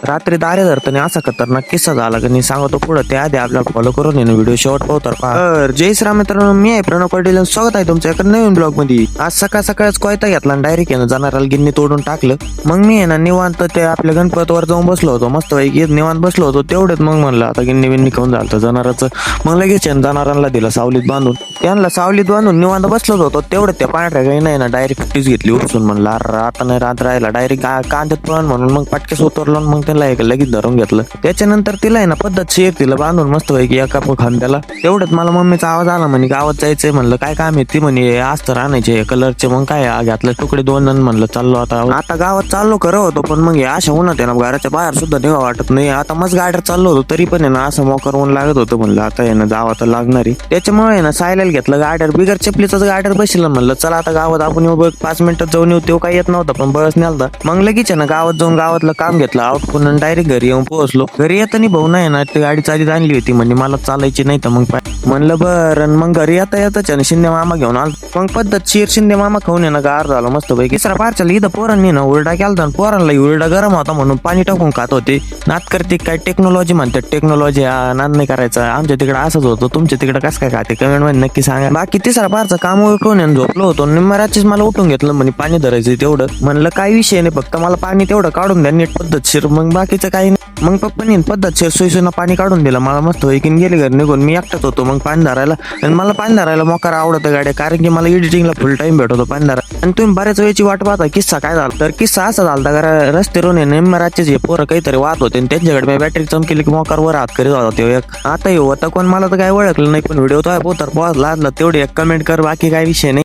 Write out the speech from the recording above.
रात्री दारे धरताना असा खतरनाक किस्सा झाला की नाही सांगतो पुढे. त्याआधी आपल्याला फॉलो करून येणं व्हिडिओ शेवट पाहतो पहा. जय श्रीराम मित्रांनो, मी आहे प्रणव पाटील. स्वागत आहे तुमच्या एका नवीन ब्लॉग मध्ये. आज सकाळ सकाळच कोयता घेतला आणि डायरेक्ट आहे ना जाणाराला गिन्नी तोडून टाकलं. मग मी आहे ना निवांत ते आपल्या गणपतवर जाऊन बसलो होतो, मस्त पैकी निवांत बसलो होतो. तेवढेच मग म्हणलं आता गिन्नी बिन्नी खाऊन झालं जनावरांचं. मग लगेच जनावरांना दिलं सावलीत बांधून. त्यांना सावलीत बांधून निवांत बसलो होतो. तेवढं त्या पांढऱ्या काही नाही ना डायरेक्ट फिटीच घेतली उचलून. म्हणलं अरे आता नाही रात राहिला डायरेक्ट कांद्यात पळण म्हणून मग पटकेस उतरलो. मग त्यांना एक लगेच धरून घेतलं. त्याच्यानंतर तिला आहे ना पद्धतशीर तिला बांधून मस्त पैकी एका खांद्याला. तेवढ्यात मला मम्मीचा आवाज आला, म्हणे गावात जायचंय. म्हणलं काय काम आहे? ती म्हणे अस्तर आणायचे कलरचे. मग काय घातलं तुकडे 2 जण. म्हणलं चाललो आता गावात चाललो खरं होतो, पण मग अशा उन्हात आहे ना घराच्या बाहेर सुद्धा निघा वाटत नाही. आता मस्त गाड्यात चाललो होतो तरी पण आहे ना असं मोकर ऊन लागत होतं. म्हणलं आता आहे ना जावं तर लागणारी. त्याच्यामुळे आहे ना सायलाला घेतलं गाड्यावर, बिगर चपलीचाच गाड्यावर बसलं. म्हणलं चला आता गावात आपण येऊ बघ 5 मिनिटात जाऊन येऊ. तो काही येत नव्हता पण बळच नेलता. मग लगेच आहे ना गावात जाऊन गावातलं काम घेतलं आउटकून डायरेक्ट घरी येऊन पोहोचलो. घरी येताना भाऊ नाही ना ती गाडी चालीत आणली होती. म्हणजे मला चालायची नाही तर मग म्हणलं बरं. मग घरी येता येताच शिंदे मामा घेऊन आलो. मग पद्धतशीर शिंदे मामा खाऊन आहे ना गार झालं मस्त पैकी. तिसरा पारच्याला इथं पोरांनी ना उलटा केलता. पोरांना उलटा गरम होता म्हणून पाणी टाकून खात होते. नात करते काय टेक्नॉलॉजी म्हणतात. टेक्नॉलॉजी नाद नाही करायचा. आमच्या तिकडे असंच होतं. तुमच्या तिकडे कसं काय खाते कमेंट मध्ये नक्की सांगा. बाकी तिसरा पारचं काम उठून झोपलो होतो. निम्मराचीच मला उठून घेतलं. म्हणे पाणी धरायचं तेवढं. म्हणलं काही विषय नाही, फक्त मला पाणी तेवढं काढून द्या नीट पद्धतशीर. मग बाकीचं काही नाही. मग पप्पानी पद्धतशीर सोयीसुना पाणी काढून दिलं. मला मस्त वैकीन गेले घर निघून. मी एकटाच होतो मग पाणी धरायला. आणि मला पाणी धरायला मोकार आवडतं गाड्या, कारण की मला एडिटिंगला फुल टाइम भेटतो पाणी धरायला. आणि तुम्ही बऱ्याच वेळची वाट पाहता किस्सा काय झाला. तर किस्सा असा झाला का रस्त्यावरून निम्मराचेच हे पोरं काहीतरी वाहत होते आणि त्यांच्याकडे बॅटरी चमकेली की मोकार वर हात करीत होता तो एक. आता हे होता कोण मला तर काय ओळखलं नाही, पण व्हिडिओ तो पोहोचला तेवढी एक कमेंट कर. बाकी काय विषय नाही.